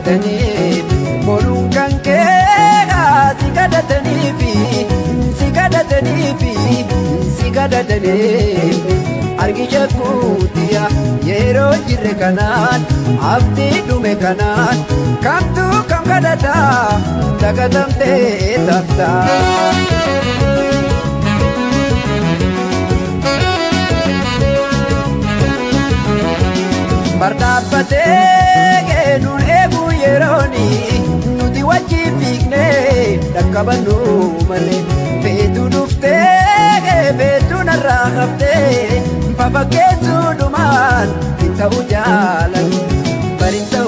yaadanii boruun kan keera si kadhatanii fi si kadhatanii fi si kadhatanii argisha kuutiya yeroo jirre kanaan abdii dhume kanaan kamtu kam kadhata dagatamtee tafta. Bardabbatee nuun eegu yerooni nuti wajjin fiignee dhaqqabannu malee feetu dhuftee feetu narraa haftee fafakkeessuudhumaan hin ta'u jaaladhu bariinsa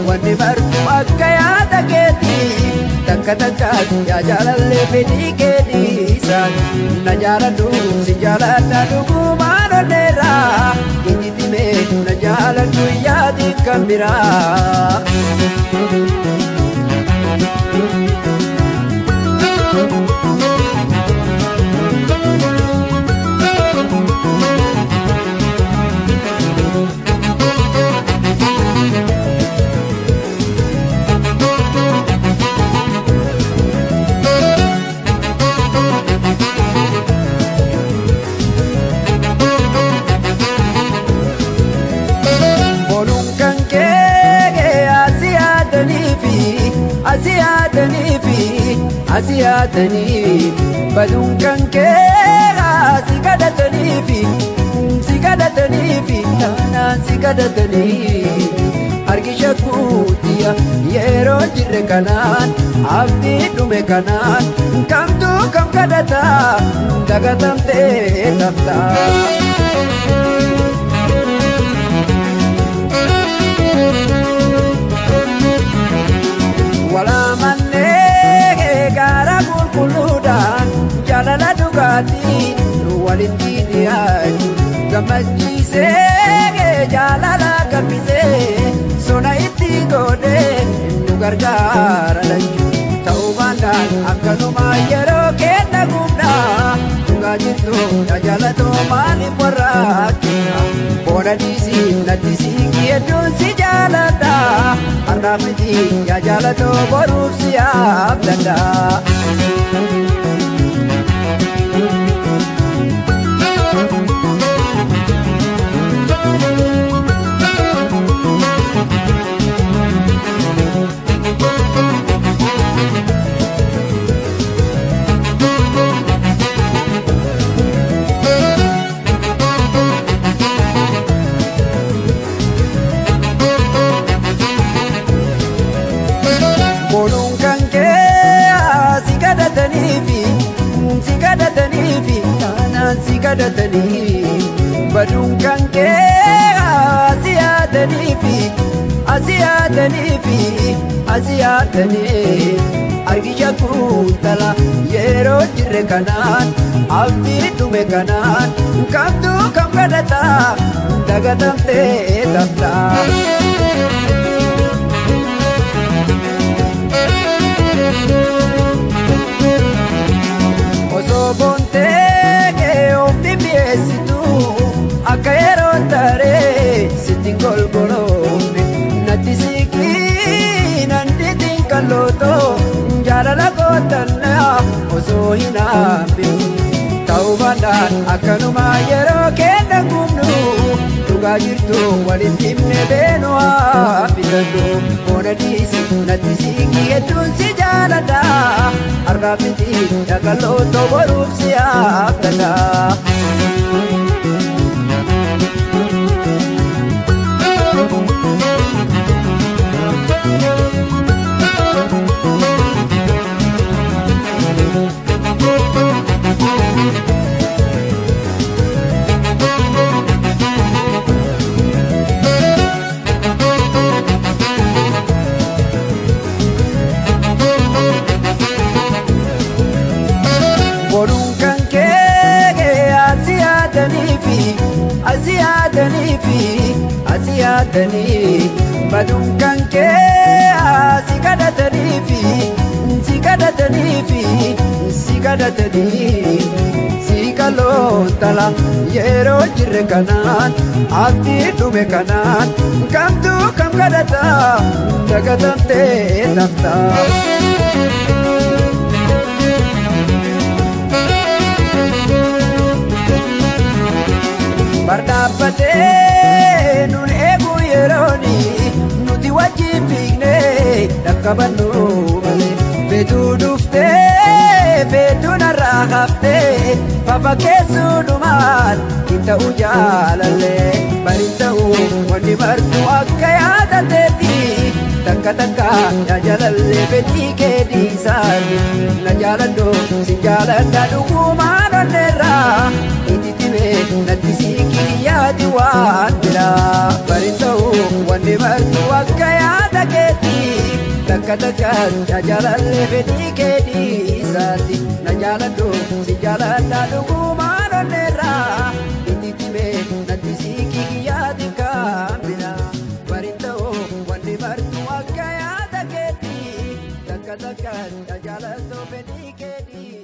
wanni bartu akka yaada keetii takka takkaas yaa jaalallee fedhii keetiisaan na jaaladhu si jaaladha dhugumaan onneerraa inni dhimee na jaaladhu yaadi kan biraa. Asiyatanii baduun kan keera si kadhatanii fi taanaan si kadhatanii argisha kuutiya yeroo jirre kanaan abdii dhume kanaan kamtu kam kadhata dagatamtee tafta. Jaalala dhugaatii walitti dhiyaatu gammachiisee jaalala gabbisee sona itti godhee nu gargaara lachuu ta'uu baannaan akkanuma yeroo kenna guddaa dhugaa jirtu jaalatoo maaliif warraaqina boona dhiisii natti siqii hedduun si jaaladha har'aaf miti yaa jaalatoo boruuf si abdadha. Si kadhatanii baduun kan keera asiyatanii argisha kuutala yeroo jirre kanaan abdii dhume kanaan kamtu kam kadhata dagatamtee tafta. Osoo boontee ofii mi'eessitu akka yeroo taree sitti golgoloofne natti siqii nandiitiin kallootoo jaalala kootannaa osoo hin hambifne ta'uu baannaan akkanuma yeroo kenna gubnu dhugaa jirtu walitti himne beenu haa filadhu boona dhiisi natti siqii hedduun si jaaladha har'aaf miti dhaqalootoo boruuf si abdadha. Asiyatanii baduun kan kee si kadhatanii fi si kadhatanii dhaloon tala yeroo jirre kanaan ati dhume kanaan kamtu kam kadhata dagatamtee tafta. Bardabbatee nun eegu yerooni nuti wajjin fiignee dhaqqabannu malee feetuu dhuftee feetuu narraa haftee fafa keessuudhumaan hin ta'u jaalallee bari ta'u wanni martu akka yaadateetti takka takka yaa jaalallee fedhii kee dhiisaati na jaaladhu si jaaladha dhugumaan onneerraa natti siikii yaadi waan biraa bari ta'u wanni martu akka yaada keetti takka takka yaa jaalallee fedhii kee dhiisaati na jaaladhu si jaaladha dhugumaan onneerraa itti timee natti siikii yaadi kan biraa bari ta'u wanni martu akka yaada keetti takka takka yaa jaaladhu fedhii kee dhiisaati.